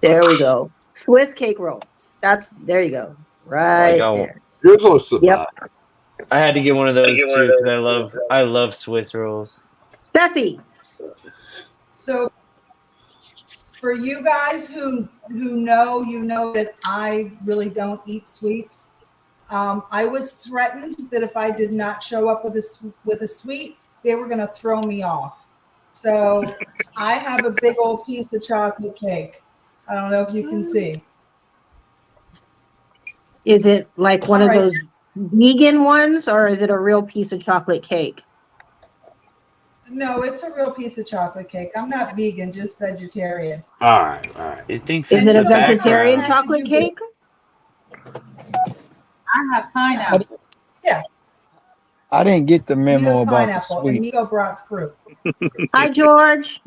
There we go. Swiss cake roll. There you go. Like Right I, there. Here's what's Yep. about. I had to get one of those too because I love Swiss rolls. Steffi. So for you guys who know, you know that I really don't eat sweets. I was threatened that if I did not show up with a sweet, they were going to throw me off. So I have a big old piece of chocolate cake. I don't know if you can see. Is it like one of those vegan ones, or is it a real piece of chocolate cake? No, it's a real piece of chocolate cake. I'm not vegan, just vegetarian. All right. It thinks Is it's it a the vegetarian background. chocolate cake? I have pineapple. Yeah. I didn't get the You memo have about the pineapple, and sweet. Nico brought fruit. Hi, George.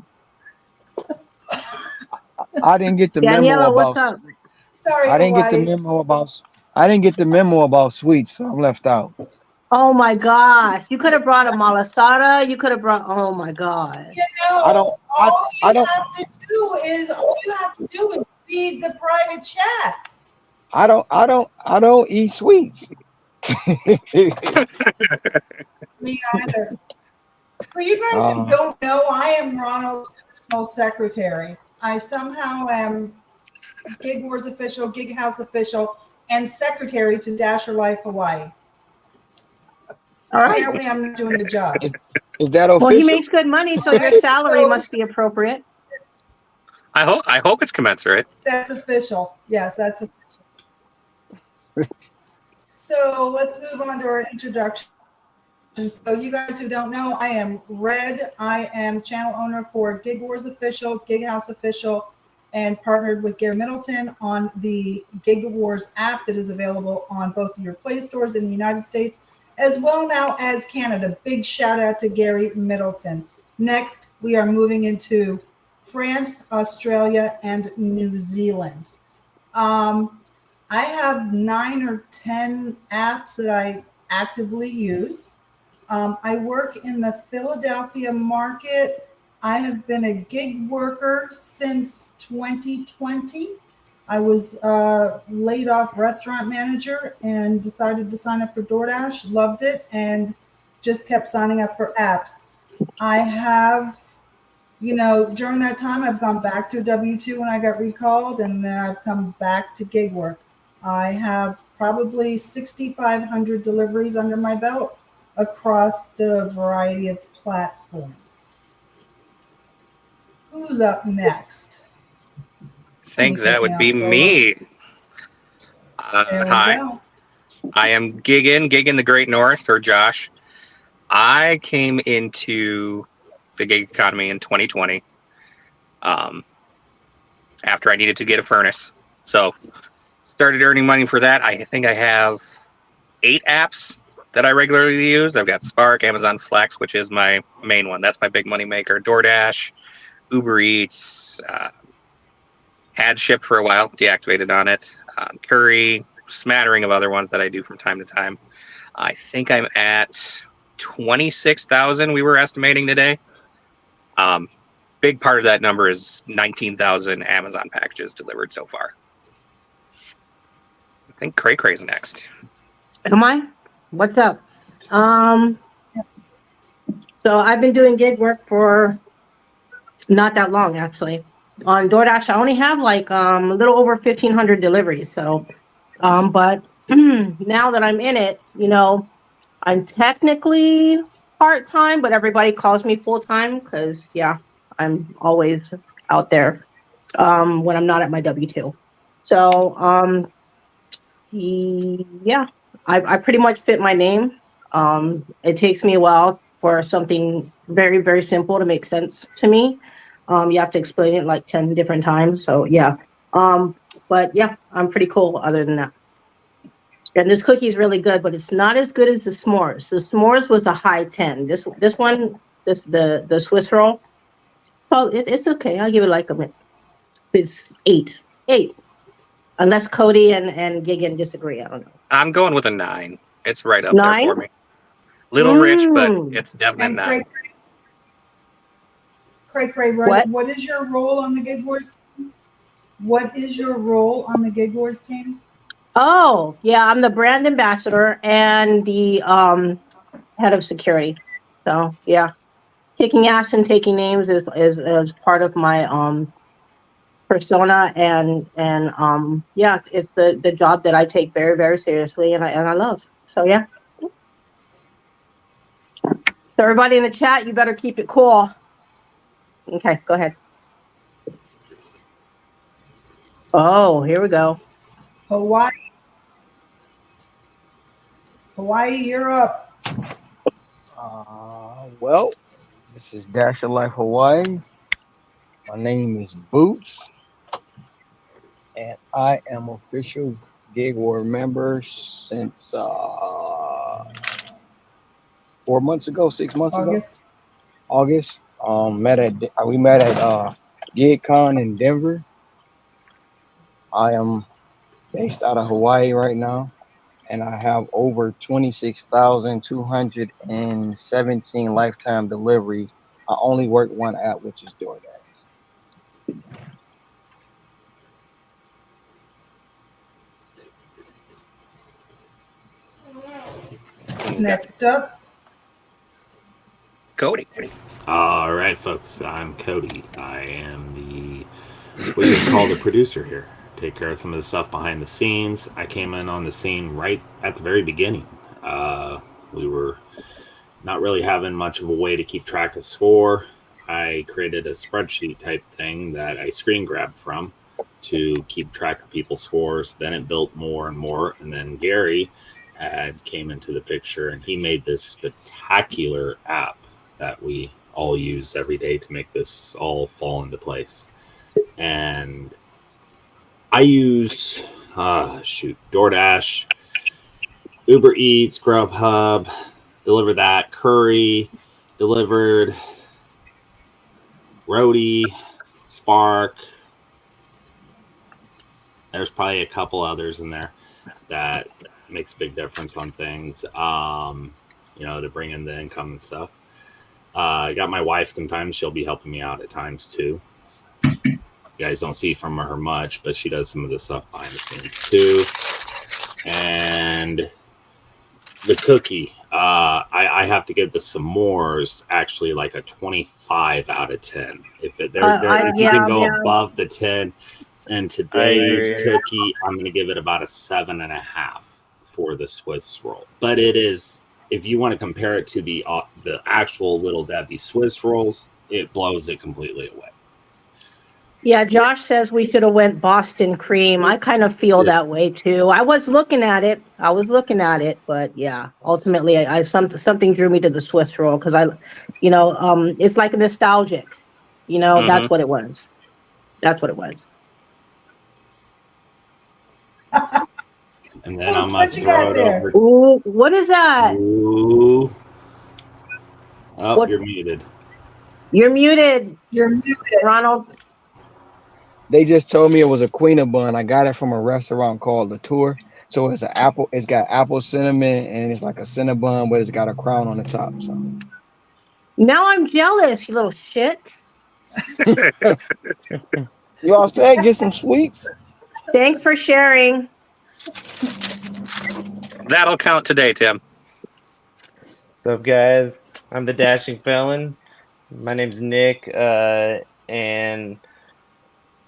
I didn't get the memo Daniela, what's about. up? Sorry, I didn't get the Hawaii. memo about. I didn't get the memo about sweets, so I'm left out. Oh my gosh. You could have brought a malasada. You could have brought, oh my God. You know, I don't. all I you don't. have to do is read the private chat. I don't eat sweets. Me either. For you guys who don't know, I am Ronald's personal secretary. I somehow am Gig Wars official, Gig House official, and secretary to Dasher Life Hawaii. All right. Apparently, I'm not doing the job. Is that official? Well, he makes good money, so your salary must be appropriate. I hope it's commensurate. That's official. Yes, that's official. So let's move on to our introduction. So you guys who don't know, I am Red. I am channel owner for Gig Wars Official, Gig House Official, and partnered with Gary Middleton on the Gig Wars app that is available on both of your Play stores in the United States, as well now as Canada. Big shout out to Gary Middleton. Next, we are moving into France, Australia, and New Zealand. I have 9 or 10 apps that I actively use. I work in the Philadelphia market. I have been a gig worker since 2020. I was laid off restaurant manager and decided to sign up for DoorDash, loved it, and just kept signing up for apps. I have, during that time, I've gone back to W-2 when I got recalled, and then I've come back to gig work. I have probably 6,500 deliveries under my belt across the variety of platforms. Who's up next? I think that would be me. Hi, I am Giggin the Great North, or Josh. I came into the gig economy in 2020 after I needed to get a furnace. So started earning money for that. I think I have 8 apps that I regularly use. I've got Spark, Amazon Flex, which is my main one. That's my big money maker. DoorDash, Uber Eats, had Shipt for a while, deactivated on it. Curry, smattering of other ones that I do from time to time. I think I'm at 26,000 we were estimating today. Big part of that number is 19,000 Amazon packages delivered so far. I think Cray Cray's next. Am I? What's up? So I've been doing gig work for not that long, actually. On DoorDash, I only have like a little over 1,500 deliveries. So, but now that I'm in it, I'm technically part-time, but everybody calls me full-time because, yeah, I'm always out there when I'm not at my W-2. So, yeah. I pretty much fit my name. It takes me a while for something very, very simple to make sense to me. You have to explain it like 10 different times. So yeah. But yeah, I'm pretty cool other than that. And this cookie is really good, but it's not as good as the s'mores. The s'mores was a high 10. The Swiss roll. So it's okay. I'll give it like it's 8. Unless Cody and Gigan disagree. I don't know. I'm going with a 9. It's right up 9? there for me. Little rich, but it's definitely And 9. Cray, What? what is your role on the Gig Wars team? What is your role on the Gig Wars team? Oh, yeah, I'm the brand ambassador and the head of security. So yeah, kicking ass and taking names is part of my persona, and yeah, it's the job that I take very, very seriously, and I love. So yeah. So everybody in the chat, you better keep it cool. Okay, go ahead. Oh, here we go. Hawaii. Hawaii, you're up. Well, this is Dash of Life Hawaii. My name is Boots, and I am official Gig War member since 4 months ago, 6 months August. ago, August. We met at GigCon in Denver. I am based out of Hawaii right now, and I have over 26,217 lifetime deliveries. I only work one app, which is DoorDash. Next up. Cody. All right, folks. I'm Cody. I am what you call the producer here. Take care of some of the stuff behind the scenes. I came in on the scene right at the very beginning. We were not really having much of a way to keep track of score. I created a spreadsheet type thing that I screen grabbed from to keep track of people's scores. Then it built more and more. And then Gary came into the picture, and he made this spectacular app that we all use every day to make this all fall into place. And I use DoorDash, Uber Eats, Grubhub, Deliver That, Curry, Delivered, Roadie, Spark. There's probably a couple others in there that makes a big difference on things, to bring in the income and stuff. I got my wife sometimes. She'll be helping me out at times too. You guys don't see from her much, but she does some of the stuff behind the scenes too. And the cookie, I have to give the s'mores actually like a 25 out of 10. If you can go above the 10, and today's cookie, I'm going to give it about a 7.5 for the Swiss roll. But it is, if you want to compare it to the actual Little Debbie Swiss rolls, it blows it completely away. Yeah, Josh says we should have went Boston cream. I kind of feel that way too. I was looking at it, but yeah, ultimately, something drew me to the Swiss roll because it's like nostalgic. That's what it was. And then I'm going to throw it over. Ooh, what is that? Ooh. Oh, you're muted. You're muted, Ronald. They just told me it was a Queen bun. I got it from a restaurant called La Tour. So it's it's got apple cinnamon, and it's like a Cinnabon, but it's got a crown on the top. So now I'm jealous, you little shit. You all said get some sweets. Thanks for sharing. That'll count today, Tim. What's up, guys? I'm the Dashing Felon. My name's Nick, and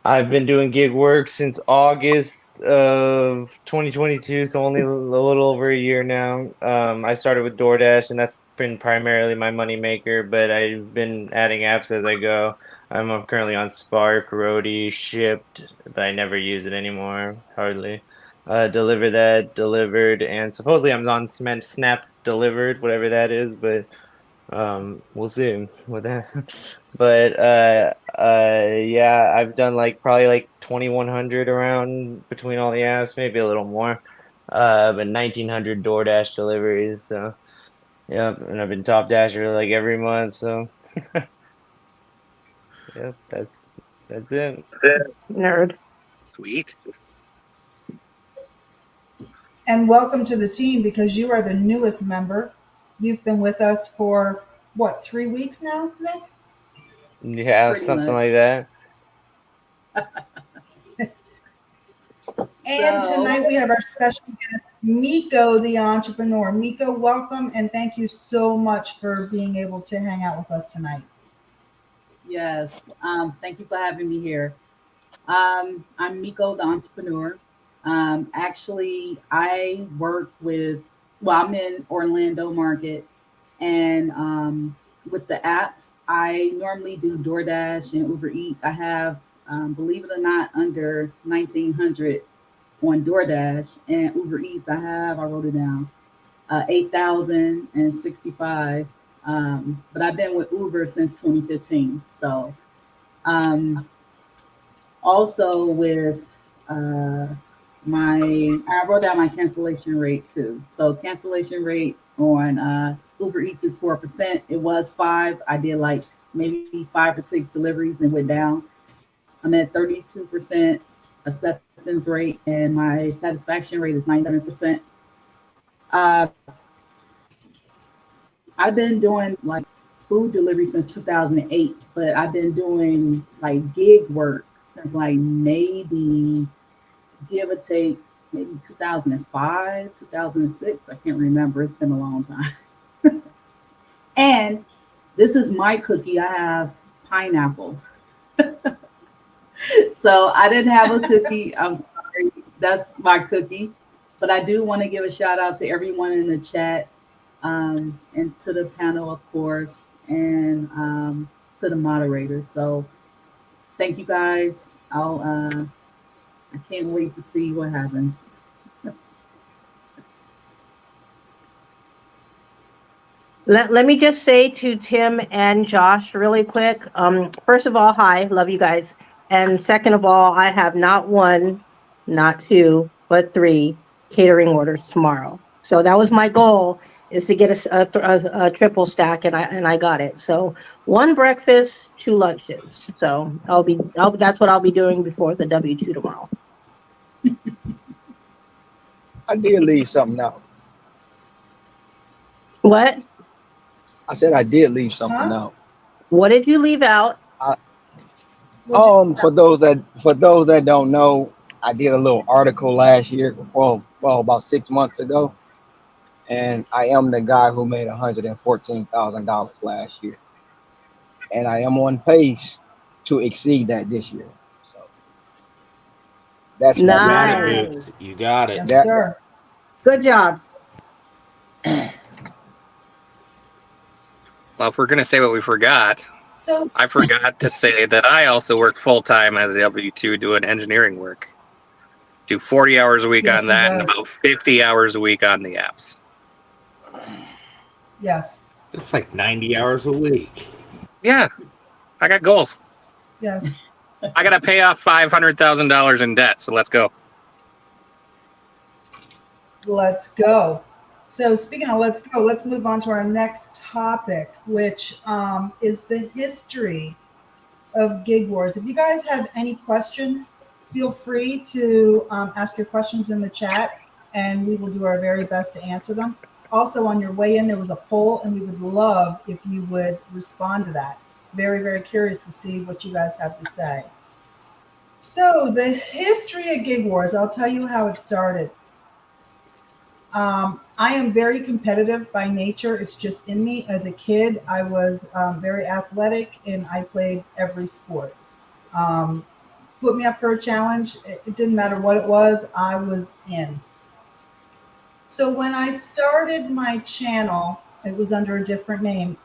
I've been doing gig work since August of 2022, so only a little over a year now. I started with DoorDash, and that's been primarily my money maker, but I've been adding apps as I go. I'm currently on Spark, Roadie, Shipped, but I never use it anymore, hardly. Deliver That, Delivered, and supposedly I'm on Snap Delivered, whatever that is, but we'll see with that. But yeah, I've done probably 2,100 around between all the apps, maybe a little more, but 1,900 DoorDash deliveries. So yeah, and I've been top dasher every month. So yeah, that's it. Nerd. Sweet. And welcome to the team because you are the newest member. You've been with us for, 3 weeks now, Nick? Yeah, Pretty something much. like that. And tonight we have our special guest, Miko, the entrepreneur. Miko, welcome and thank you so much for being able to hang out with us tonight. Yes, thank you for having me here. I'm Miko, the entrepreneur. Actually, I work with, well, I'm in Orlando market, and with the apps, I normally do DoorDash and Uber Eats. I have, believe it or not, under 1,900 on DoorDash, and Uber Eats, I wrote it down, 8,065. But I've been with Uber since 2015. So, also with I wrote down my cancellation rate too. So cancellation rate on Uber Eats is 4%. It was 5. I did like maybe 5 or 6 deliveries and went down. I'm at 32% acceptance rate, and my satisfaction rate is 97%. I've been doing like food delivery since 2008, but I've been doing like gig work since like maybe, give or take, maybe 2005, 2006. I can't remember. It's been a long time. And this is my cookie. I have pineapple. So I didn't have a cookie. I'm sorry. That's my cookie. But I do want to give a shout out to everyone in the chat, and to the panel, of course, and to the moderators. So thank you guys. I can't wait to see what happens. Let me just say to Tim and Josh really quick. First of all, hi, love you guys. And second of all, I have not 1, not 2, but 3 catering orders tomorrow. So that was my goal, is to get a triple stack, and I got it. So 1 breakfast, 2 lunches. So that's what I'll be doing before the W2 tomorrow. I did leave something out. What? I said I did leave something out. What did you leave out? For those that don't know, I did a little article last year, well, about 6 months ago, and I am the guy who made $114,000 last year, and I am on pace to exceed that this year. So that's You got Nice. it, Boots. You got it. Yes, sir. Good job. Well, if we're going to say what we forgot, So I forgot to say that I also work full-time as a W-2 doing engineering work. Do 40 hours a week Yes, on he that and does. about 50 hours a week on the apps. yes, It's like 90 hours a week. Yeah, I got goals. yes. I got to pay off $500,000 in debt, so let's go. Let's go. So speaking of let's go, let's move on to our next topic, which is the history of Gig Wars. If you guys have any questions, feel free to ask your questions in the chat, and we will do our very best to answer them. Also, on your way in, there was a poll, and we would love if you would respond to that. Very, very curious to see what you guys have to say. So the history of Gig Wars, I'll tell you how it started. I am very competitive by nature. It's just in me. As a kid, I was very athletic, and I played every sport. Put me up for a challenge. It didn't matter what it was. I was in. So when I started my channel, it was under a different name,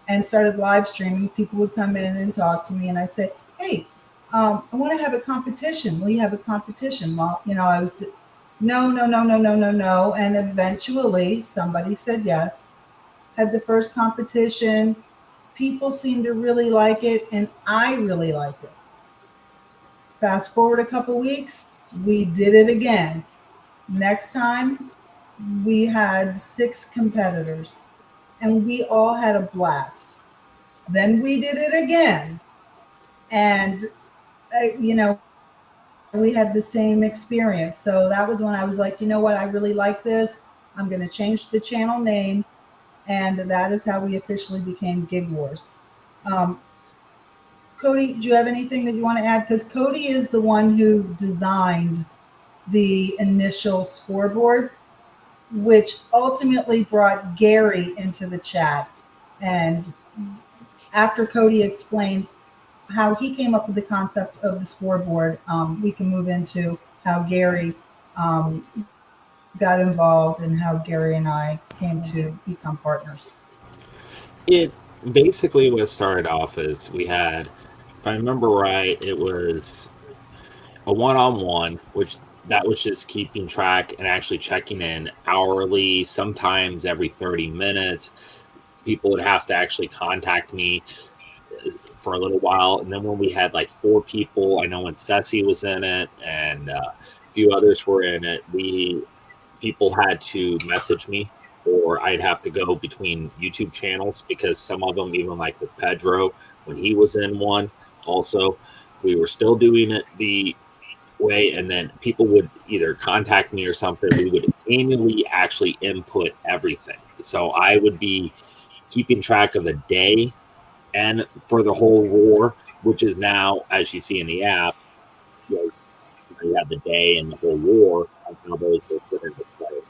and started live streaming. People would come in and talk to me, and I'd say, hey, I want to have a competition. Will you have a competition? Well, I was... No. And eventually somebody said yes, had the first competition. People seemed to really like it, and I really liked it. Fast forward a couple weeks, we did it again. Next time, we had 6 competitors, and we all had a blast. Then we did it again, and we had the same experience. So that was when I was like, you know what, I really like this. I'm going to change the channel name. And that is how we officially became Gig Wars. Cody, do you have anything that you want to add? Because Cody is the one who designed the initial scoreboard, which ultimately brought Gary into the chat. And after Cody explains how he came up with the concept of the scoreboard, we can move into how Gary got involved and how Gary and I came to become partners. It basically what started off is we had, if I remember right, it was a one-on-one, which that was just keeping track and actually checking in hourly, sometimes every 30 minutes. People would have to actually contact me for a little while. And then when we had like 4 people, I know when Ceci was in it and a few others were in it, people had to message me, or I'd have to go between YouTube channels, because some of them, even like with Pedro, when he was in one, also, we were still doing it the way, and then people would either contact me or something. We would annually actually input everything. So I would be keeping track of the day and for the whole war, which is now, as you see in the app, you have the day and the whole war and how those were put into play.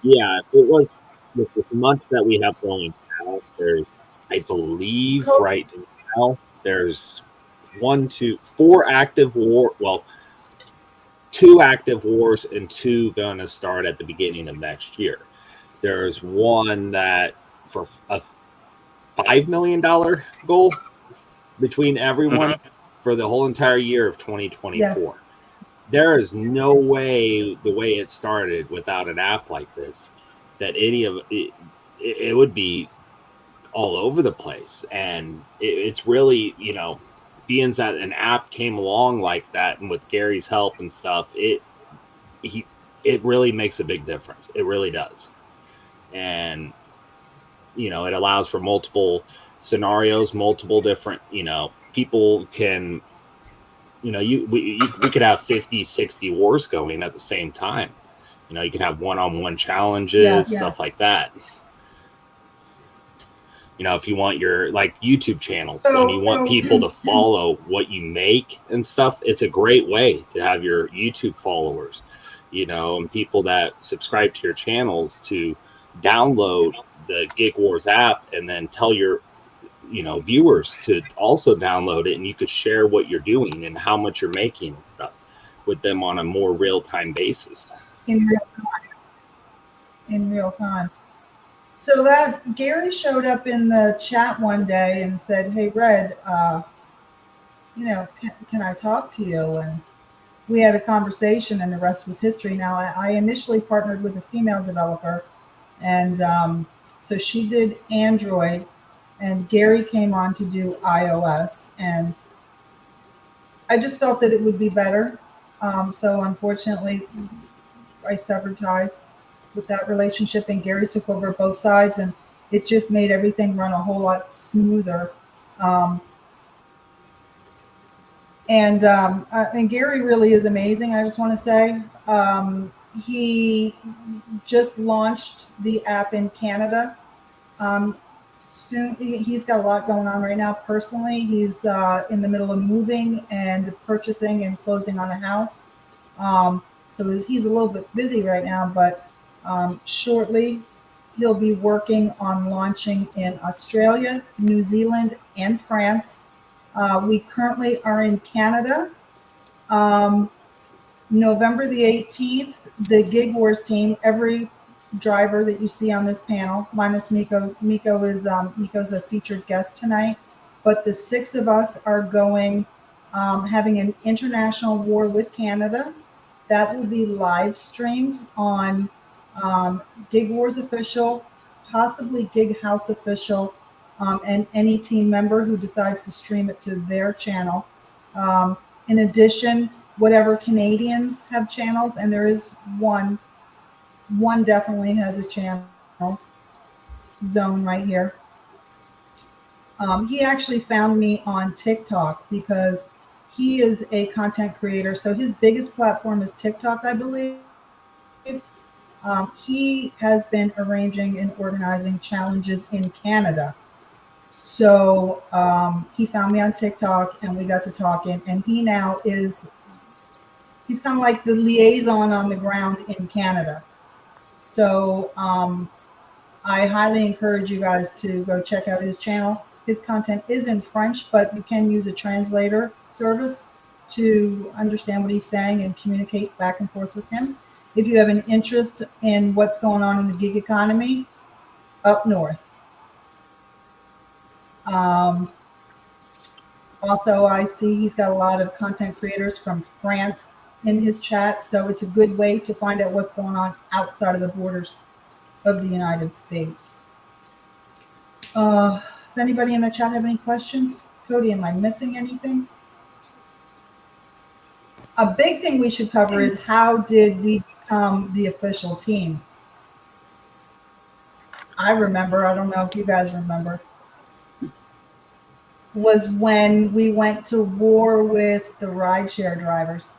Yeah, it was with this month that we have going now. There's, I believe, right now, there's 4 active war. Well, 2 active wars and 2 going to start at the beginning of next year. There's one that for a $5 million goal between everyone for the whole entire year of 2024. Yes. There is no way, the way it started, without an app like this, that any of it would be all over the place. And it's really, being that an app came along like that, and with Gary's help and stuff, it really makes a big difference. It really does. And it allows for multiple scenarios, multiple different, people can, we could have 50, 60 wars going at the same time. You can have one-on-one challenges, stuff like that. If you want your like YouTube channels and you want people to follow what you make and stuff, it's a great way to have your YouTube followers, and people that subscribe to your channels to download the Gig Wars app, and then tell your viewers to also download it, and you could share what you're doing and how much you're making and stuff with them on a more real-time basis. In real time. So that Gary showed up in the chat one day and said, "Hey, Red, can I talk to you?" And we had a conversation, and the rest was history. Now, I initially partnered with a female developer, and so she did Android, and Gary came on to do iOS, and I just felt that it would be better. So unfortunately, I severed ties with that relationship, and Gary took over both sides, and it just made everything run a whole lot smoother. And Gary really is amazing. I just want to say he just launched the app in Canada. Soon, he's got a lot going on right now. Personally, he's in the middle of moving and purchasing and closing on a house. So he's a little bit busy right now, but shortly he'll be working on launching in Australia, New Zealand, and France. We currently are in Canada. November the 18th, the Gig Wars team, every driver that you see on this panel, minus Miko. Miko's a featured guest tonight, but the 6 of us are going, having an international war with Canada. That will be live streamed on Gig Wars Official, possibly Gig House Official, and any team member who decides to stream it to their channel. In addition, whatever Canadians have channels, and there is one definitely has a channel, Zone right here. He actually found me on TikTok because he is a content creator. So his biggest platform is TikTok, I believe. He has been arranging and organizing challenges in Canada. So he found me on TikTok, and we got to talking, and he now is he's kind of like the liaison on the ground in Canada. So I highly encourage you guys to go check out his channel. His content is in French, but you can use a translator service to understand what he's saying and communicate back and forth with him. If you have an interest in what's going on in the gig economy up north. Also, I see he's got a lot of content creators from France in his chat, so it's a good way to find out what's going on outside of the borders of the United States. Does anybody in the chat have any questions? Cody, am I missing anything? A big thing we should cover is how did we become the official team? I remember, I don't know if you guys remember, was when we went to war with the rideshare drivers.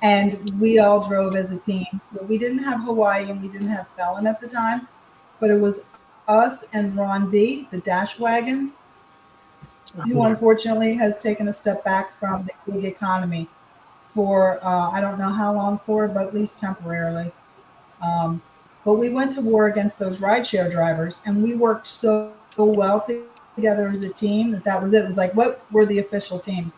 And we all drove as a team. But we didn't have Hawaii and we didn't have Fallon at the time. But it was us and Ron B, the Dash Wagon, who unfortunately has taken a step back from the gig economy for, I don't know how long for, but at least temporarily. But we went to war against those rideshare drivers, and we worked so well together as a team that was it. It was like, what? We're the official team.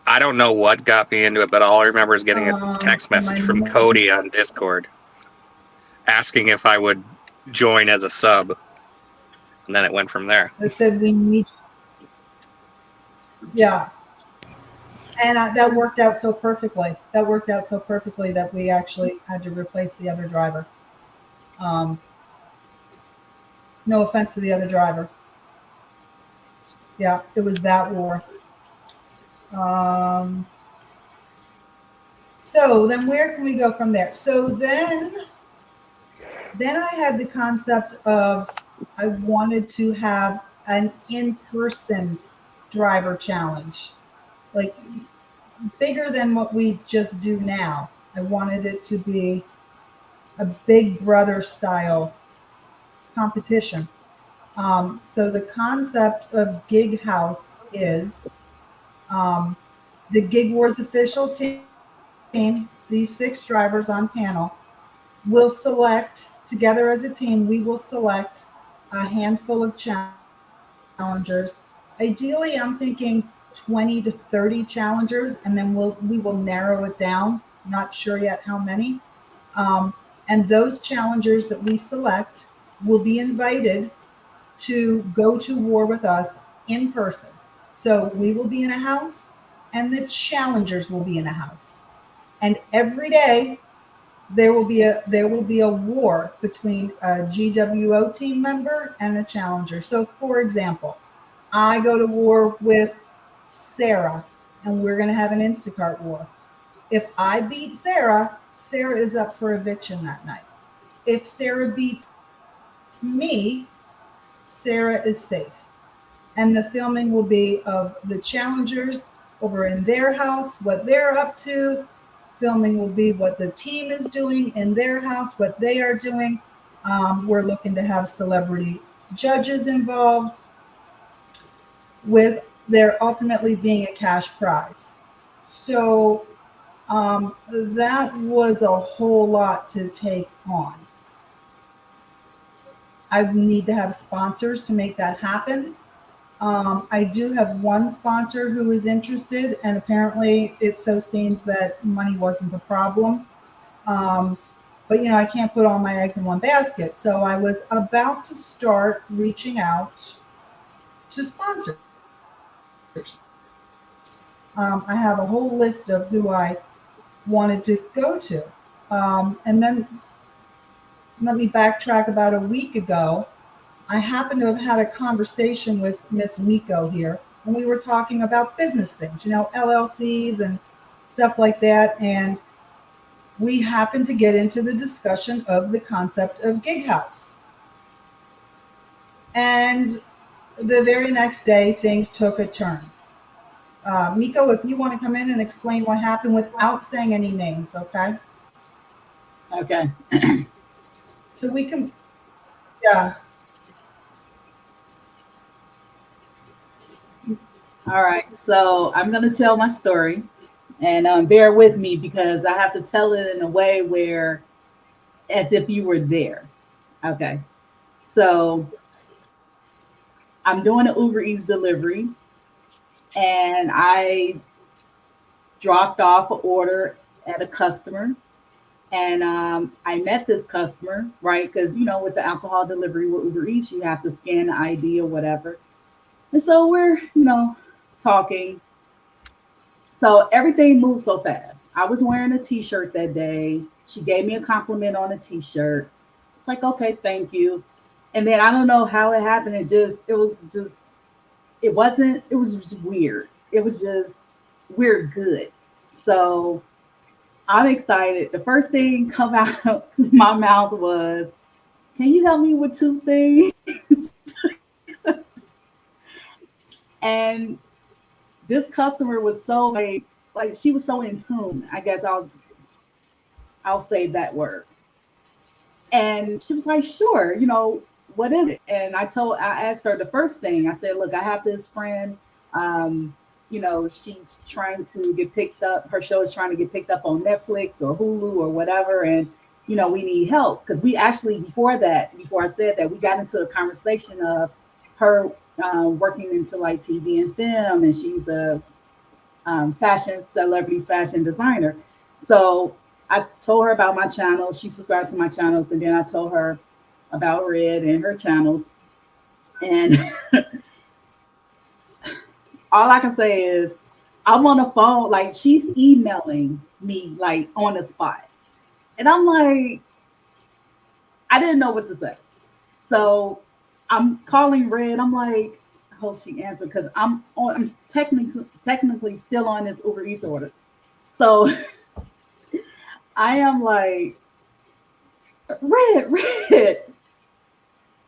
I don't know what got me into it, but all I remember is getting a text message from Cody on Discord asking if I would join as a sub. And then it went from there. It said we need. Yeah. And that worked out so perfectly. That worked out so perfectly that we actually had to replace the other driver. No offense to the other driver. Yeah, it was that war. So then where can we go from there? So then I had the concept of I wanted to have an in-person driver challenge, like bigger than what we just do now. I wanted it to be a Big Brother style competition. So the concept of Gig House is the Gig Wars official team, these 6 drivers on panel, will select, together as a team, we will select a handful of challengers. Ideally, I'm thinking 20 to 30 challengers, and then we will narrow it down. Not sure yet how many. And those challengers that we select will be invited to go to war with us in person. So we will be in a house, and the challengers will be in a house. And every day there will be a war between a GWO team member and a challenger. So for example, I go to war with Sarah, and we're going to have an Instacart war. If I beat Sarah, Sarah is up for eviction that night. If Sarah beats me, Sarah is safe. And the filming will be of the challengers over in their house, what they're up to. Filming will be what the team is doing in their house, what they are doing. We're looking to have celebrity judges involved, with there ultimately being a cash prize. So that was a whole lot to take on. I need to have sponsors to make that happen. I do have one sponsor who is interested, and apparently it so seems that money wasn't a problem. But, I can't put all my eggs in one basket. So I was about to start reaching out to sponsors. I have a whole list of who I wanted to go to. And then let me backtrack. About a week ago, I happened to have had a conversation with Miss Miko here, and we were talking about business things, LLCs and stuff like that. And we happened to get into the discussion of the concept of Gig House. And the very next day, things took a turn. Miko, if you want to come in and explain what happened without saying any names, okay? Okay. So we can, yeah. All right. So I'm going to tell my story. And bear with me because I have to tell it in a way where as if you were there. Okay. So I'm doing an Uber Eats delivery and I dropped off an order at a customer. And I met this customer, right? Because, with the alcohol delivery with Uber Eats, you have to scan the ID or whatever. And so we're, talking. So everything moved so fast. I was wearing a t-shirt that day. She gave me a compliment on a t-shirt. It's like, okay, thank you. And then I don't know how it happened. It was just weird. It was just, we're good. So I'm excited. The first thing come out my mouth was, can you help me with two things? And this customer was so like she was so in tune. I guess I'll say that word. And she was like, sure, what is it? And I asked her the first thing. I said, look, I have this friend. She's trying to get picked up. Her show is trying to get picked up on Netflix or Hulu or whatever. And, we need help. Because we actually, before I said that, we got into a conversation of her working into like TV and film. And she's a celebrity fashion designer. So I told her about my channel. She subscribed to my channels. And then I told her about Red and her channels. And all I can say is I'm on the phone, like she's emailing me like on the spot. And I'm like, I didn't know what to say. So I'm calling Red. I'm like, I hope she answered because I'm technically still on this Uber Eats order. So I am like, Red,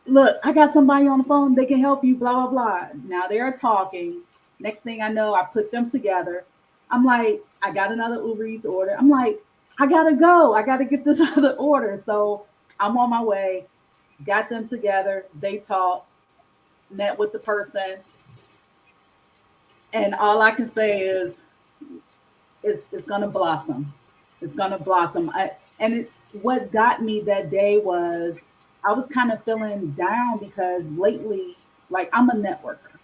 look, I got somebody on the phone. They can help you, blah, blah, blah. Now they're talking. Next thing I know, I put them together. I'm like, I got another Uber Eats order. I'm like, I gotta go. I gotta get this other order. So I'm on my way. Got them together. They talked. Met with the person. And all I can say is, it's gonna blossom. It's gonna blossom. What got me that day was I was kind of feeling down because lately, like I'm a networker.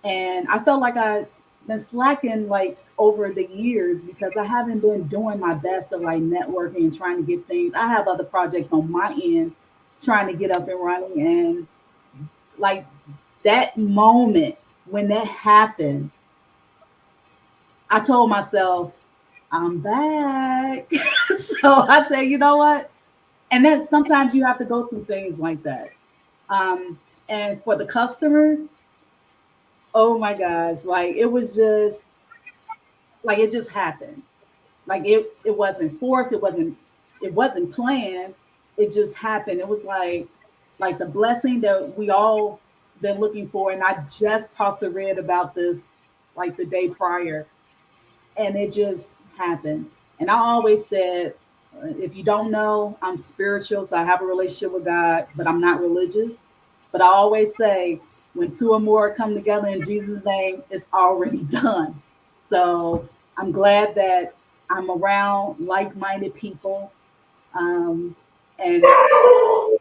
And I felt like I've been slacking like over the years because I haven't been doing my best of like networking and trying to get things. I have other projects on my end trying to get up and running. And like that moment when that happened, I told myself, I'm back. So I said, you know what? And then sometimes you have to go through things like that. And for the customer, oh my gosh, like it was just like it just happened. Like it wasn't forced, it wasn't planned, it just happened. It was like the blessing that we all been looking for. And I just talked to Red about this like the day prior, and it just happened. And I always said, if you don't know, I'm spiritual, so I have a relationship with God, but I'm not religious. But I always say, when two or more come together in Jesus' name, it's already done. So I'm glad that I'm around like-minded people, and to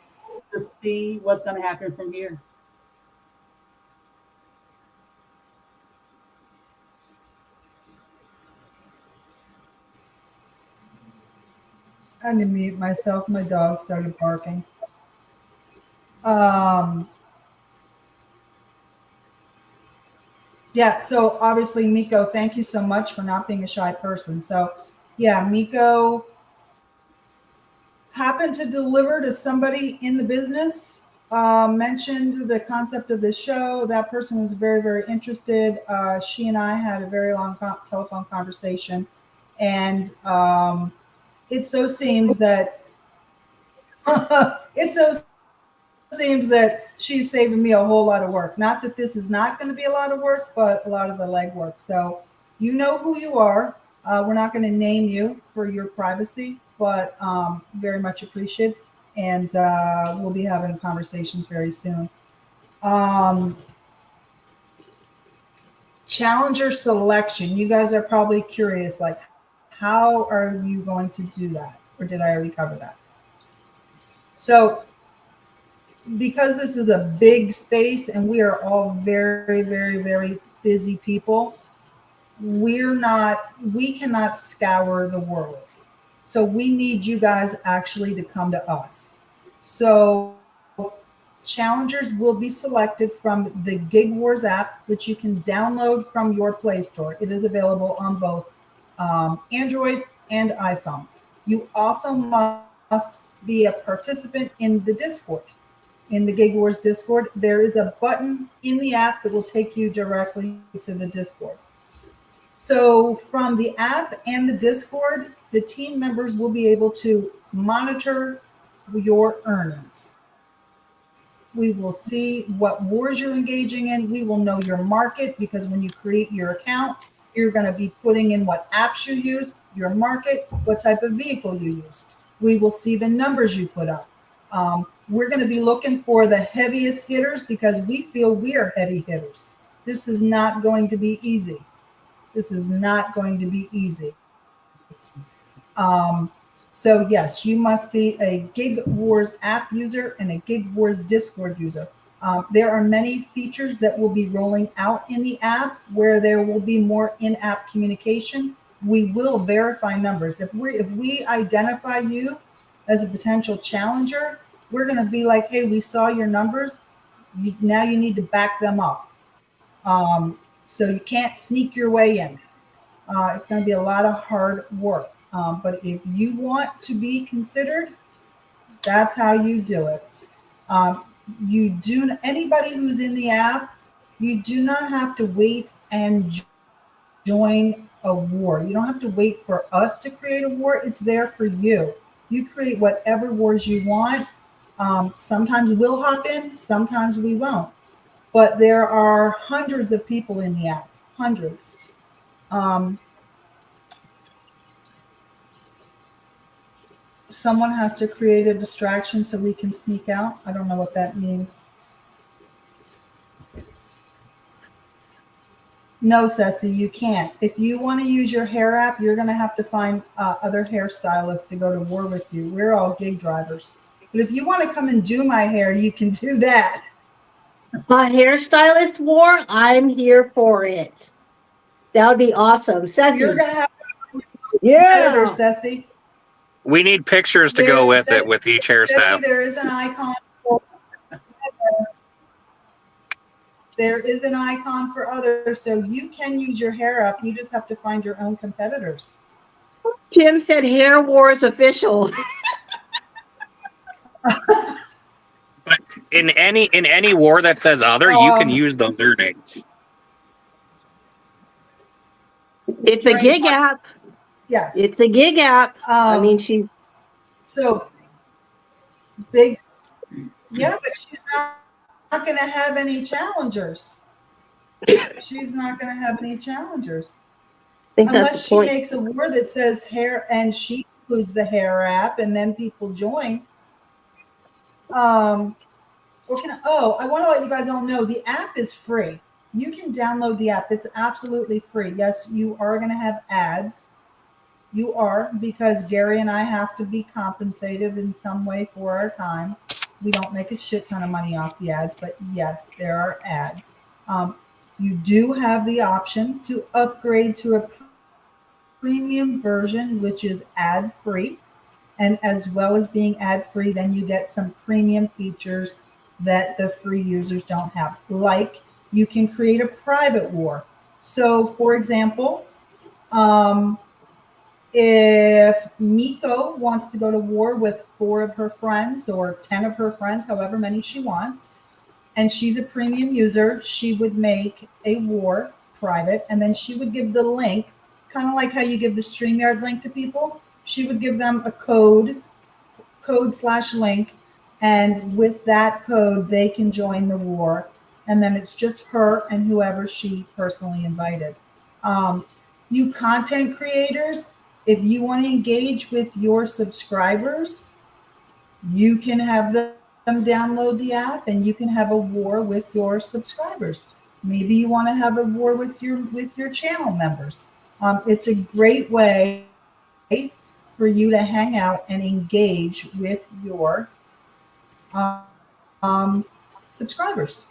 see what's going to happen from here. I had to mute myself. My dog started barking. Yeah, so obviously, Miko, thank you so much for not being a shy person. So, yeah, Miko happened to deliver to somebody in the business, mentioned the concept of the show. That person was very, very interested. She and I had a very long telephone conversation. And it so seems that she's saving me a whole lot of work. Not that this is not going to be a lot of work, but a lot of the legwork. So you know who you are. We're not going to name you for your privacy, but very much appreciate. And we'll be having conversations very soon. Challenger selection. You guys are probably curious, like, how are you going to do that? Or did I already cover that? So because this is a big space and we are all very, very, very busy people, we cannot scour the world. So we need you guys actually to come to us. So challengers will be selected from the Gig Wars app, which you can download from your Play Store. It is available on both Android and iPhone. You also must be a participant in the Discord. In the Gig Wars Discord, there is a button in the app that will take you directly to the Discord. So from the app and the Discord, the team members will be able to monitor your earnings. We will see what wars you're engaging in. We will know your market, because when you create your account, you're going to be putting in what apps you use, your market, what type of vehicle you use. We will see the numbers you put up. We're going to be looking for the heaviest hitters, because we feel we are heavy hitters. This is not going to be easy. This is not going to be easy. So yes, you must be a Gig Wars app user and a Gig Wars Discord user. There are many features that will be rolling out in the app where there will be more in-app communication. We will verify numbers. If we identify you as a potential challenger, we're going to be like, hey, we saw your numbers. Now you need to back them up. So you can't sneak your way in. It's going to be a lot of hard work. But if you want to be considered, that's how you do it. Anybody who's in the app, you do not have to wait and join a war. You don't have to wait for us to create a war. It's there for you. You create whatever wars you want. Sometimes we'll hop in, sometimes we won't. But there are hundreds of people in the app, hundreds. Someone has to create a distraction so we can sneak out. I don't know what that means. No, Ceci, you can't. If you want to use your hair app, you're going to have to find other hairstylists to go to war with you. We're all gig drivers. But if you want to come and do my hair, you can do that. A hairstylist war, I'm here for it. That would be awesome. Ceci. You're going to have yeah. Ceci. We need pictures to go with it with each hairstyle. There is an icon. There is an icon for others, so you can use your hair up. You just have to find your own competitors. Tim said Hair Wars official. But in any war that says other, you can use those names. It's a gig app. Yes. It's a gig app. I mean, she's so big. Yeah, but she's not going to have any challengers. She's not going to have any challengers. I think unless that's the she point. makes a war that says hair, and she includes the hair app, and then people join. I want to let you guys all know the app is free. You can download the app. It's absolutely free. Yes, you are going to have ads. You are, because Gary and I have to be compensated in some way for our time. We don't make a shit ton of money off the ads, but yes, there are ads. You do have the option to upgrade to a premium version, which is ad-free. And as well as being ad-free, then you get some premium features that the free users don't have. Like, you can create a private war. So, for example, if Miko wants to go to war with 4 of her friends or 10 of her friends, however many she wants, and she's a premium user, she would make a war private, and then she would give the link, kind of like how you give the StreamYard link to people. She would give them a code/link, and with that code, they can join the war. And then it's just her and whoever she personally invited. You content creators, if you want to engage with your subscribers, you can have them download the app and you can have a war with your subscribers. Maybe you want to have a war with your channel members. It's a great way for you to hang out and engage with your subscribers.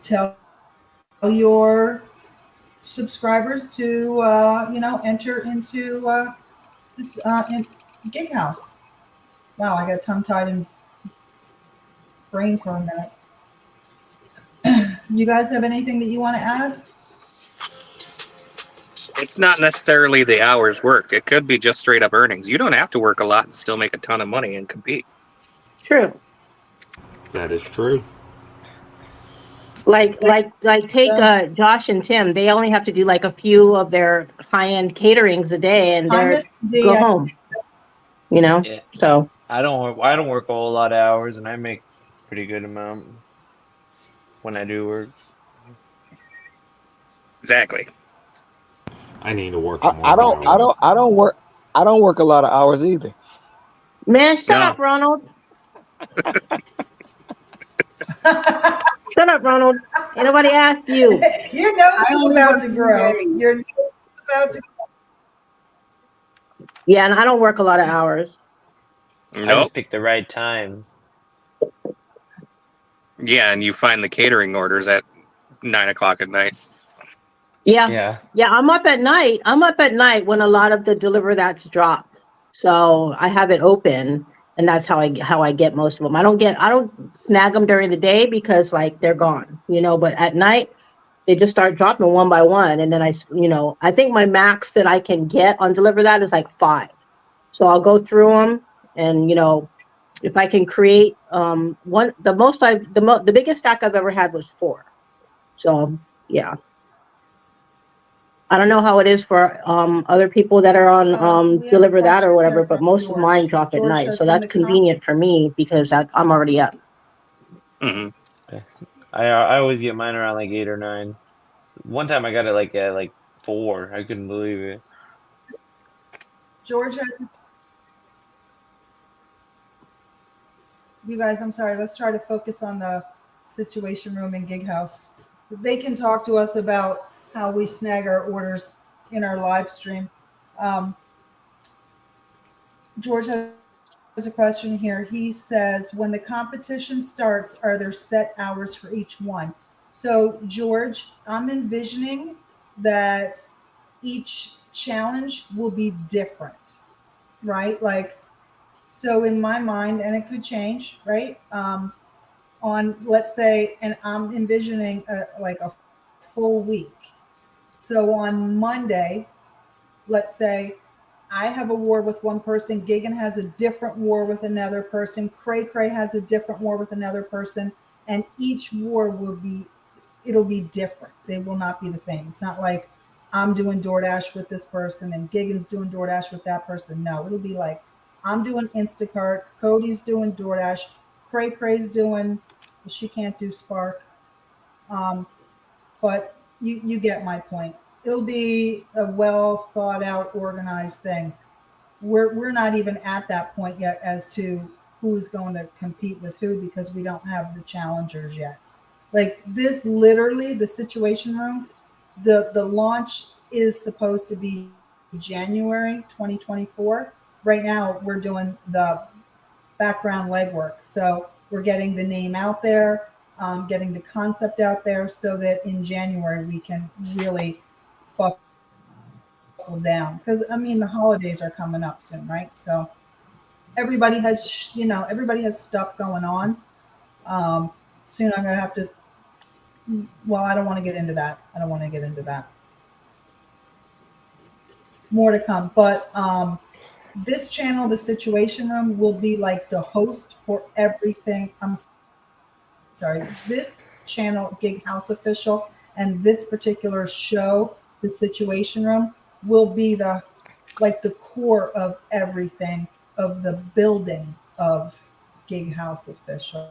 Tell your subscribers to enter into this in Gig House. Wow, I got tongue tied and brain for a minute. You guys have anything that you want to add? It's not necessarily the hours worked. It could be just straight up earnings. You don't have to work a lot and still make a ton of money and compete. True. That is true. Like take Josh and Tim. They only have to do like a few of their high-end caterings a day, and I they're missed the, go home. You know. Yeah. So I don't work a whole lot of hours, and I make pretty good amount when I do work. Exactly. I need to work. I don't work a lot of hours either. man, shut No. up, Ronald. Shut up, Ronald. Ain't nobody asked you. Your nose is only about work to 2 grow. days. Your nose is about to Yeah, and I don't work a lot of hours. I Nope. just pick the right times. Yeah, and you find the catering orders at 9 o'clock at night. Yeah. Yeah, I'm up at night. I'm up at night when a lot of the deliver that's drop. So I have it open, and that's how I get most of them. I don't snag them during the day because like they're gone, but at night they just start dropping one by one, and then I think my max that I can get on deliver that is like 5. So I'll go through them, and if I can create the biggest stack I've ever had was 4. So yeah. I don't know how it is for other people that are on we have a deliver that question or whatever, here but from most of George. mine drop at George night, says so in that's the com- convenient for me because I'm already up. Hmm. I always get mine around like 8 or 9. One time I got it like at like 4. I couldn't believe it. George has. You guys, I'm sorry. Let's try to focus on the Situation Room and Gig House. They can talk to us about how we snag our orders in our live stream. George has a question here. He says, when the competition starts, are there set hours for each one? So, George, I'm envisioning that each challenge will be different, right? Like, so in my mind, and it could change, right? On, let's say, and I'm envisioning like a full week. So on Monday, let's say I have a war with one person, Gigan has a different war with another person, Cray Cray has a different war with another person, and each war it'll be different. They will not be the same. It's not like I'm doing DoorDash with this person and Gigan's doing DoorDash with that person. No, it'll be like I'm doing Instacart, Cody's doing DoorDash, Cray Cray's doing, she can't do Spark. But you get my point. It'll be a well thought out, organized thing. We're not even at that point yet as to who's going to compete with who because we don't have the challengers yet. Like this, literally, the Situation Room, the launch is supposed to be January 2024. Right now, we're doing the background legwork. So we're getting the name out there, getting the concept out there so that in January we can really buckle down. Because, I mean, the holidays are coming up soon, right? So everybody has stuff going on. Soon I'm going to have to, well, I don't want to get into that. More to come. But this channel, the Situation Room, will be like the host for everything. I'm sorry. This channel, Gig House Official, and this particular show, the Situation Room, will be the core of everything, of the building of Gig House Official.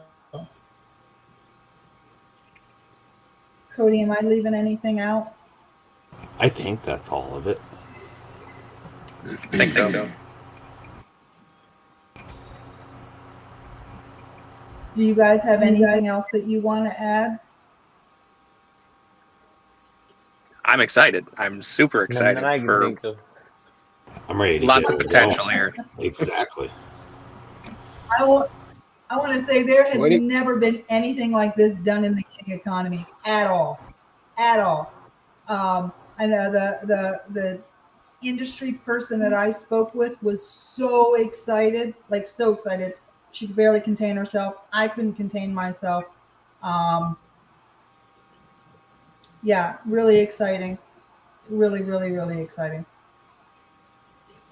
Cody, am I leaving anything out? I think that's all of it. Think so. Do you guys have anything else that you want to add? I'm excited. I'm super Nothing excited that I can for think of. I'm ready to lots get of it going. potential here. Exactly. I want to say there has What do you- never been anything like this done in the gig economy at all, at all. I know the industry person that I spoke with was so excited, like so excited. She could barely contain herself. I couldn't contain myself. Um, yeah, really exciting. Really, really, really exciting.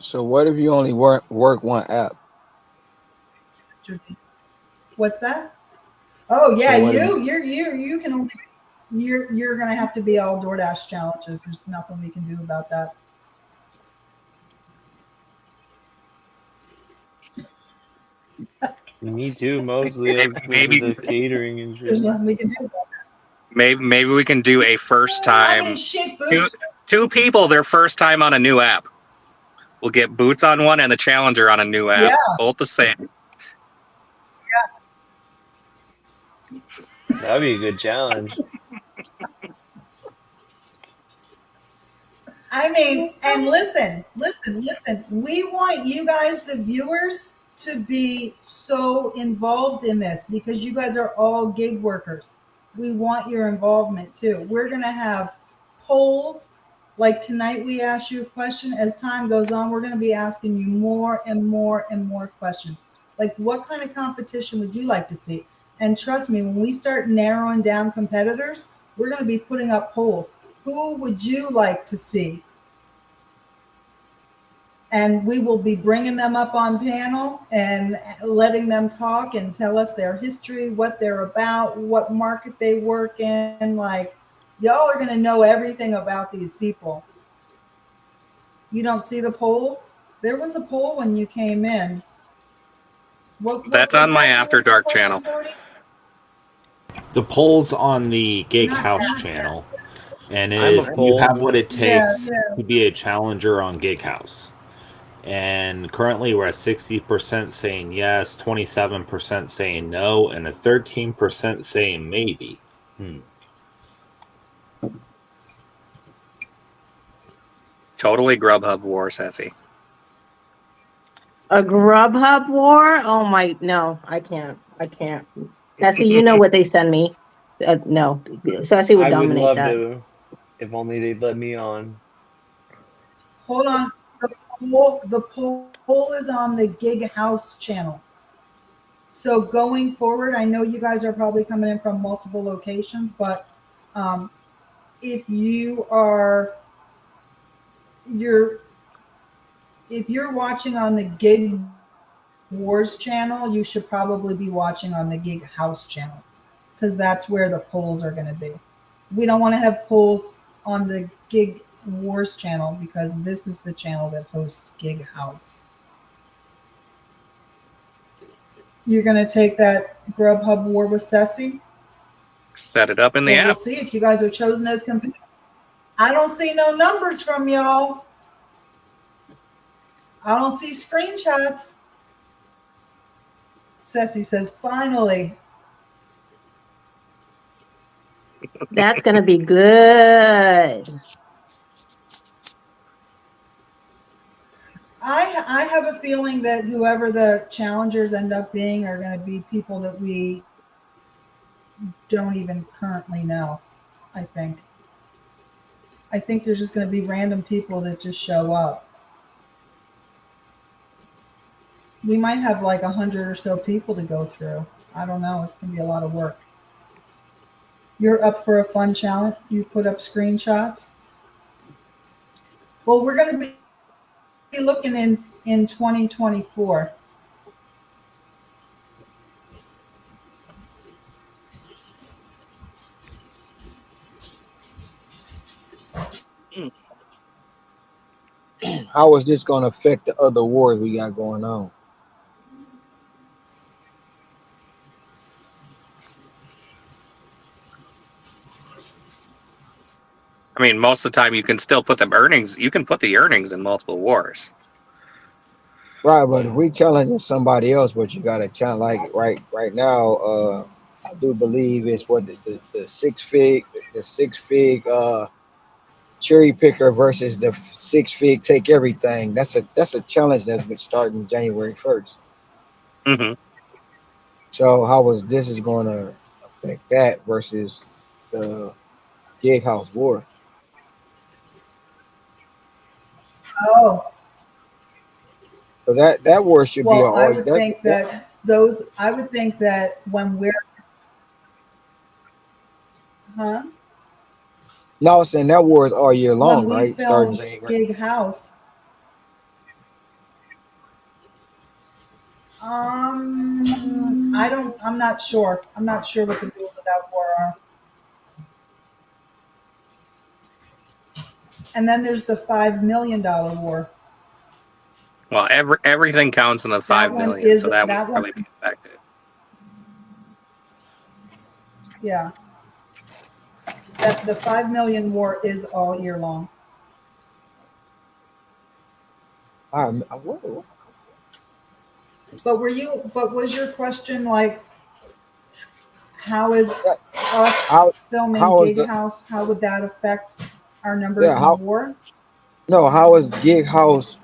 So what if you only work one app? What's that? Oh yeah, So what if you can only you're gonna have to be all DoorDash challenges. There's nothing we can do about that. Me too, mostly Maybe, except for maybe, the catering and There's shit. nothing we can do about maybe we can do a first that. I mean, time. shit, Two, Boots. two people their first time on a new app. We'll get Boots on one and the Challenger on a new app. Yeah. Both the same. That'd be a good challenge. I mean, and listen. We want you guys, the viewers, to be so involved in this because you guys are all gig workers. We want your involvement too. We're going to have polls. Like tonight, we asked you a question. As time goes on, we're going to be asking you more and more and more questions. Like, what kind of competition would you like to see? And trust me, when we start narrowing down competitors, we're going to be putting up polls. Who would you like to see? And we will be bringing them up on panel and letting them talk and tell us their history, what they're about, what market they work in. Like, y'all are going to know everything about these people. You don't see the poll? There was a poll when you came in. That's on my exactly After was the Dark question, channel. Cody? The polls on the Gig Not House that. channel, and I'm a is you poll. have what it takes Yeah. to be a challenger on Gig House. And currently we're at 60% saying yes, 27% saying no, and a 13% saying maybe. Totally Grubhub war, Sassy. A Grubhub war? Oh my, no, I can't. Sassy, you know what they send me. No, Sassy would I would dominate love that. to, if only they'd let me on. Hold on. The poll is on the Gig House channel. So going forward, I know you guys are probably coming in from multiple locations, but if you're watching on the Gig Wars channel, you should probably be watching on the Gig House channel because that's where the polls are going to be. We don't want to have polls on the Gig Wars channel because this is the channel that hosts Gig House. You're going to take that Grubhub war with Ceci? Set it up in the Well, we'll app. see if you guys are chosen as competitors. I don't see no numbers from y'all. I don't see screenshots. Ceci says, finally. That's gonna be good. I have a feeling that whoever the challengers end up being are going to be people that we don't even currently know, I think. I think there's just going to be random people that just show up. We might have like 100 or so people to go through. I don't know. It's going to be a lot of work. You're up for a fun challenge? You put up screenshots? Well, we're going to be looking in 2024. How is this going to affect the other wars we got going on? I mean, most of the time you can still put them earnings. You can put the earnings in multiple wars. Right, but if we challenging somebody else, but you got to challenge like right now. I do believe it's what the six fig cherry picker versus the six fig take everything. That's a challenge that's been starting January 1st. Hmm. So how is this is going to affect that versus the gig house war? Oh, Because that war should be well, I all would that, think that. that those, I would think that when we're, huh? No, I'm saying that war is all year When long, we right? Starting film January. Gig House, I'm not sure. I'm not sure what the rules of that war are. And then there's the $5 million war. Well, everything counts in the That 5 million, so that would that one, probably be affected. yeah. That the 5 million war is all year long. What? But was your question like, how is us How filming how is Gig the House? How would that affect our numbers yeah in the how war? no how is gig house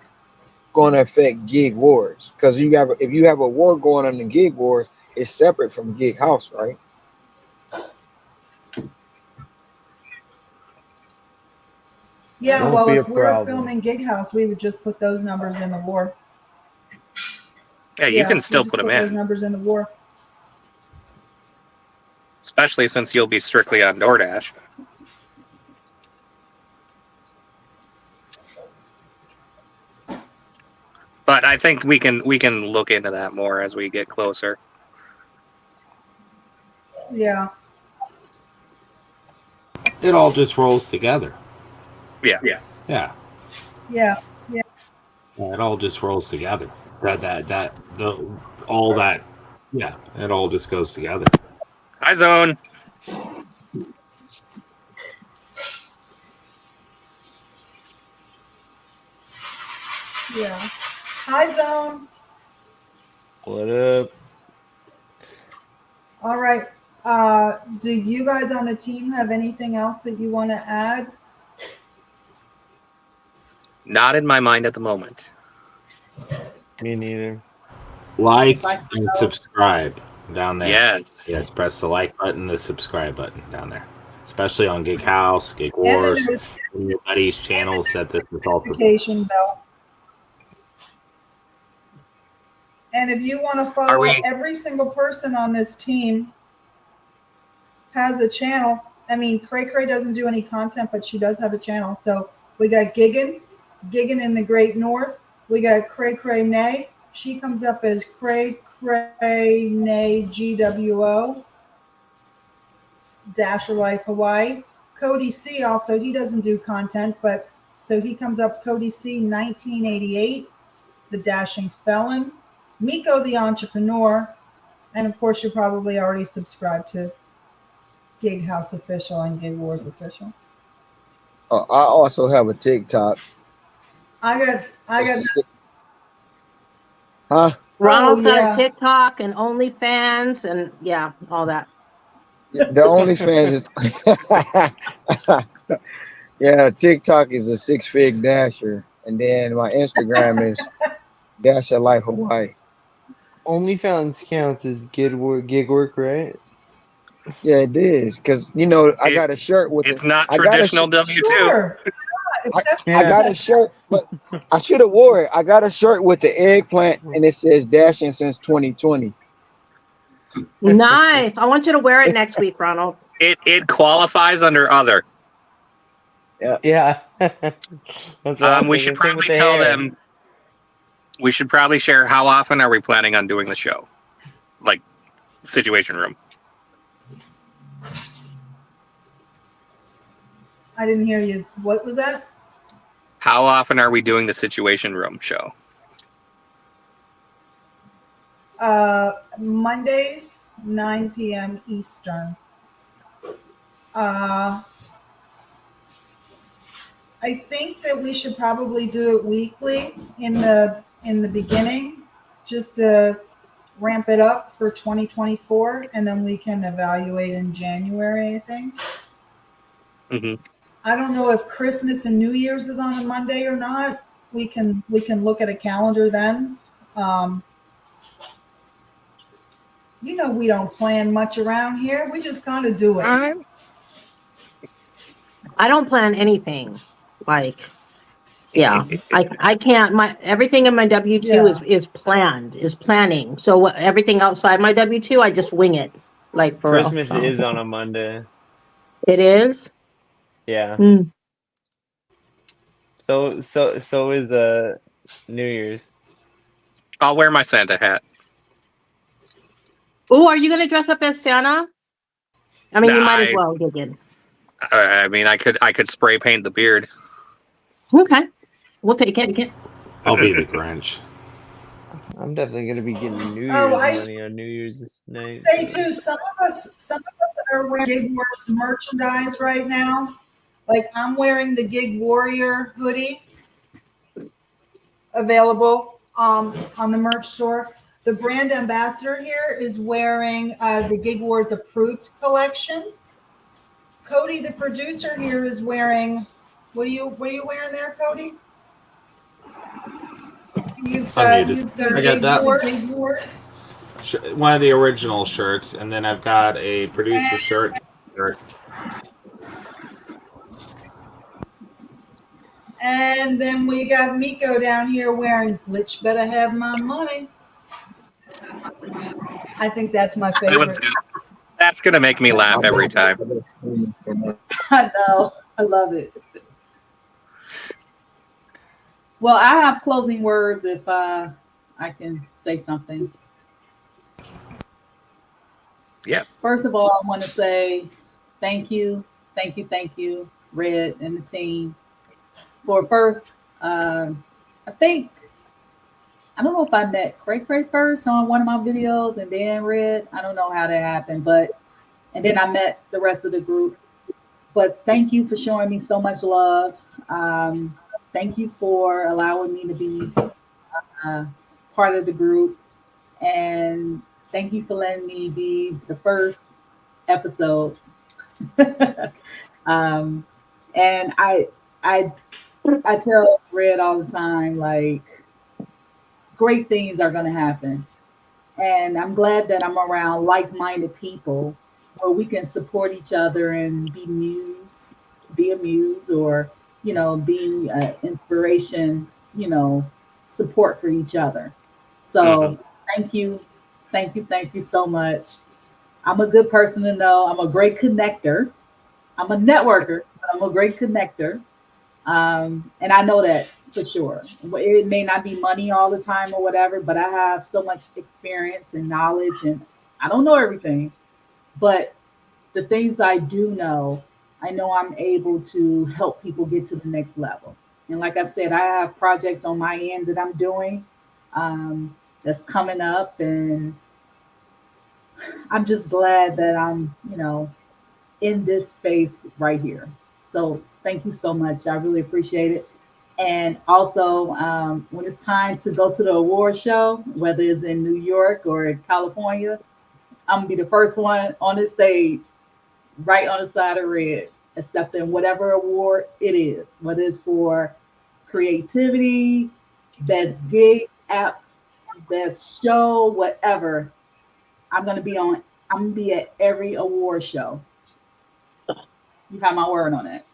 going to affect gig wars? Because if you have a war going on in gig wars, it's separate from gig house, right? Yeah, Won't well, be a if we're problem. filming Gig House, we would just put those numbers in the war. Yeah, you Yeah, can we still just put them put those in, numbers in the war. especially since you'll be strictly on DoorDash. But I think we can look into that more as we get closer. Yeah, It all just rolls together. Yeah. Yeah. yeah, Yeah, it all just rolls together. All that. Yeah, it all just goes together. Hi, Zone. yeah. Hi, Zone. What up? All right. Do you guys on the team have anything else that you want to add? Not in my mind at the moment. Me neither. Like If I and subscribe down there. Yes. Yes, press the like button, the subscribe button down there. Especially on Gig House, Gig And Wars, the and your buddy's channels that this is all for. notification bell. And if you want to Are follow, we? every single person on this team has a channel. I mean, Cray Cray doesn't do any content, but she does have a channel. So we got Giggin in the Great North. We got Cray Cray Nay. She comes up as Cray Cray Nay GWO. Dasher Life Hawaii. Cody C also, he doesn't do content, but so he comes up Cody C 1988, the Dashing Felon, Miko the Entrepreneur, and of course you're probably already subscribed to Gig House Official and Gig Wars Official. I also have a TikTok. I got Huh? Ronald's got yeah. a TikTok and OnlyFans and yeah, all that. The OnlyFans is yeah, TikTok is a six fig dasher, and then my Instagram is Dasher Life Hawaii. OnlyFans counts as gig work, right? Yeah, it is because I got a shirt with It's it. not I got a traditional W2. Sure. I got a shirt, but I should have wore it. I got a shirt with the eggplant, and it says dashing since 2020. Nice. I want you to wear it next week, Ronald. It qualifies under other. Yeah. That's right. We should probably tell them. We should probably share how often are we planning on doing the show, like Situation Room. I didn't hear you. What was that? How often are we doing the Situation Room show? Mondays, 9 p.m. Eastern. I think that we should probably do it weekly in the in the beginning, just to ramp it up for 2024, and then we can evaluate in January, I think. Hmm. I don't know if Christmas and New Year's is on a Monday or not. We can look at a calendar then. You know, we don't plan much around here. We just kind of do it. I don't plan anything. Like, yeah, I can't. My everything in my W-2 Yeah. is planning. So everything outside my W-2, I just wing it. Like for real. Christmas So, is on a Monday. it is. Yeah. Hmm. So is New Year's. I'll wear my Santa hat. Oh, are you gonna dress up as Santa? I mean, you might as I- well, Gigan. I mean, I could spray paint the beard. Okay, we'll take it. I'll be the Grinch. I'm definitely gonna be getting New Year's Oh, I money on New Year's night. say too, some of us are wearing Gig Wars merchandise right now. Like I'm wearing the Gig Warrior hoodie available on the merch store. The brand ambassador here is wearing the Gig Wars approved collection. Cody, the producer here, is wearing. What are you wearing there, Cody? You've got Unmuted. I got Gig that. Wars. One of the original shirts, and then I've got a producer shirt. And then we got Miko down here wearing Glitch Better Have My Money. I think that's my That one's favorite. good. That's gonna make me laugh every time. I know. I love it. Well, I have closing words if I can say something. Yes. First of all, I want to say thank you, Red and the team, for first. I think I don't know if I met Cray first on one of my videos, and then Red. I don't know how that happened, and then I met the rest of the group. But thank you for showing me so much love. Thank you for allowing me to be part of the group, and thank you for letting me be the first episode. And I tell Red all the time, like, great things are going to happen, and I'm glad that I'm around like-minded people where we can support each other and be amused, or being inspiration, support for each other. So thank you so much. I'm a good person to know. I'm a great connector. I'm a networker, but I'm a great connector. And I know that for sure. It may not be money all the time or whatever, but I have so much experience and knowledge, and I don't know everything, but the things I do know, I know I'm able to help people get to the next level. And like I said, I have projects on my end that I'm doing that's coming up, and I'm just glad that I'm, in this space right here. So thank you so much. I really appreciate it. And also, when it's time to go to the award show, whether it's in New York or in California, I'm gonna be the first one on the stage, right on the side of Red, accepting whatever award it is, whether it's for creativity, best gig app, best show, whatever. I'm gonna be at every award show. You have my word on it.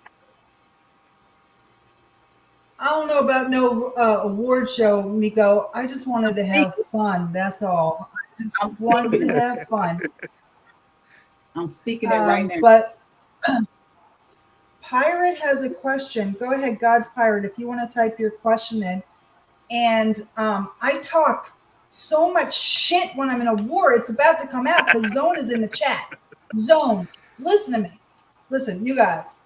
I don't know about no award show, Miko. I just wanted to have fun. That's all. I just wanted to have fun. I'm speaking it right now. But Pirate has a question. Go ahead, God's Pirate, if you want to type your question in. And I talk so much shit when I'm in a war. It's about to come out because Zone is in the chat. Zone, listen to me. Listen, you guys.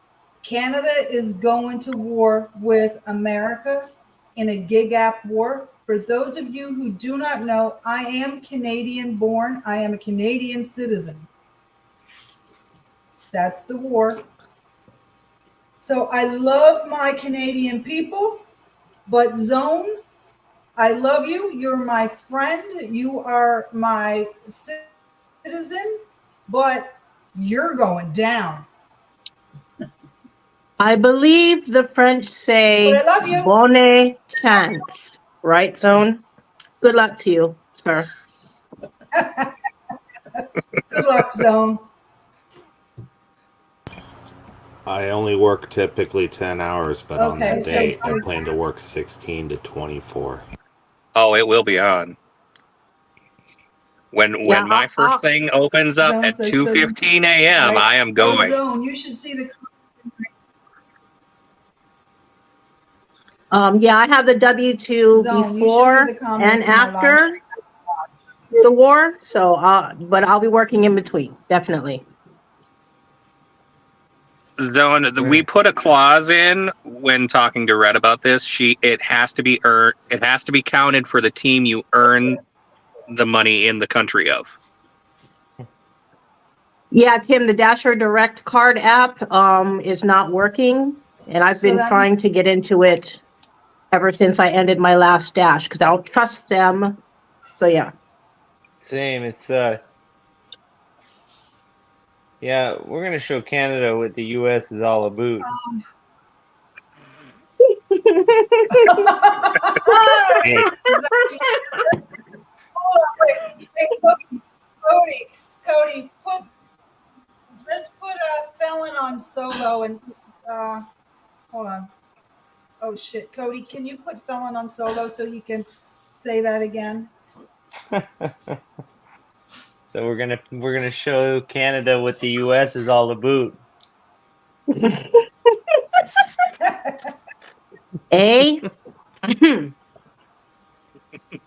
Canada is going to war with America in a gig app war. For those of you who do not know, I am Canadian born. I am a Canadian citizen. That's the war. So I love my Canadian people, but Zone, I love you. You're my friend. You are my citizen, but you're going down. I believe the French say But I love you. bonne chance. Right, Zone? Good luck to you, sir. Good luck, Zone. I only work typically 10 hours, but on Okay, that so- day, I plan to work 16 to 24. Oh, it will be on. When Yeah, my I'll- first thing opens up Zone at says 2:15 a.m., Right. I am Oh, going. Zone, you should see the Yeah, I have the W-2 Zone, you should before read the comments and in my live after the war, so but I'll be working in between, definitely. Zone, we put a clause in when talking to Red about this. It has to be earned. It has to be counted for the team you earn the money in the country of. Yeah, Tim, the Dasher Direct card app is not working, and I've So been that trying to get into it ever since I ended my last dash because I don't trust them. So yeah. Same, it sucks. Yeah, we're gonna show Canada what the U.S. is all about. Hey, Cody, let's put a felon on solo and hold on. Oh shit, Cody, can you put felon on solo so you can say that again? So we're gonna show Canada what the U.S. is all about. A.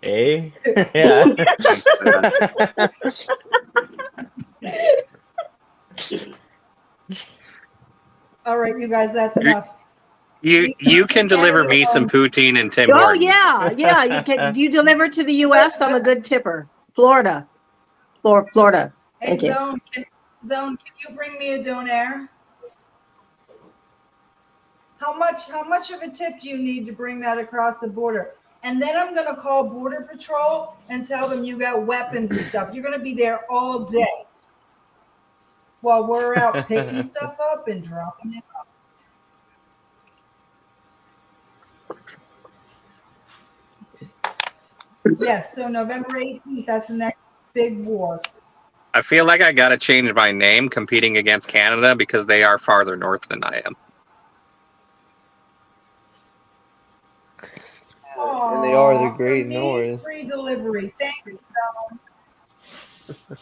Eh? Yeah. All right, you guys, that's enough. You can deliver me some poutine and Tim Oh Hortons. yeah. You can. Do you deliver to the U.S.? I'm a good tipper. Florida. Florida. Hey, Thank you. Zone, can you bring me a donaire? How much of a tip do you need to bring that across the border? And then I'm gonna call Border Patrol and tell them you got weapons and stuff. You're gonna be there all day while we're out picking stuff up and dropping it off. Yes, so November 18th, that's the next big war. I feel like I gotta change my name competing against Canada because they are farther north than I am. And they are the Aw, Great for me, North. free delivery. Thank you, Zone.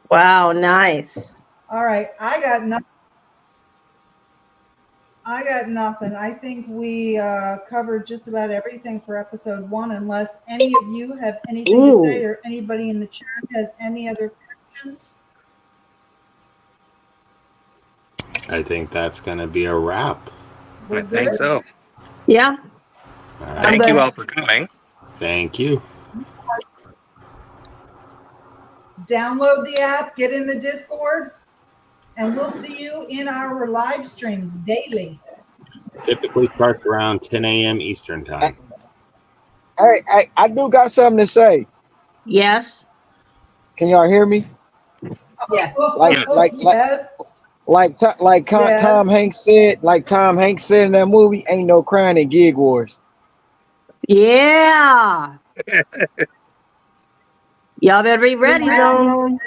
Wow, nice. All right, I got nothing. I think we covered just about everything for episode 1, unless any of you have anything to say or anybody in the chat has any other questions. I think that's going to be a wrap. We're I think good? so. Yeah. All right. Thank you good. all for coming. Thank you. Download the app, get in the Discord, and we'll see you in our live streams daily. Typically starts around 10 a.m. Eastern time. Hey, I do got something to say. Yes. Can y'all hear me? Yes. Yes. Yes. Tom Hanks said in that movie, ain't no crying in gig wars. Yeah. Y'all better be ready, Zone.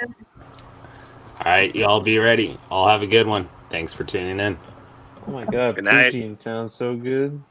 All right, y'all be ready. I'll have a good one. Thanks for tuning in. Oh my god, Good night. poutine sounds so good.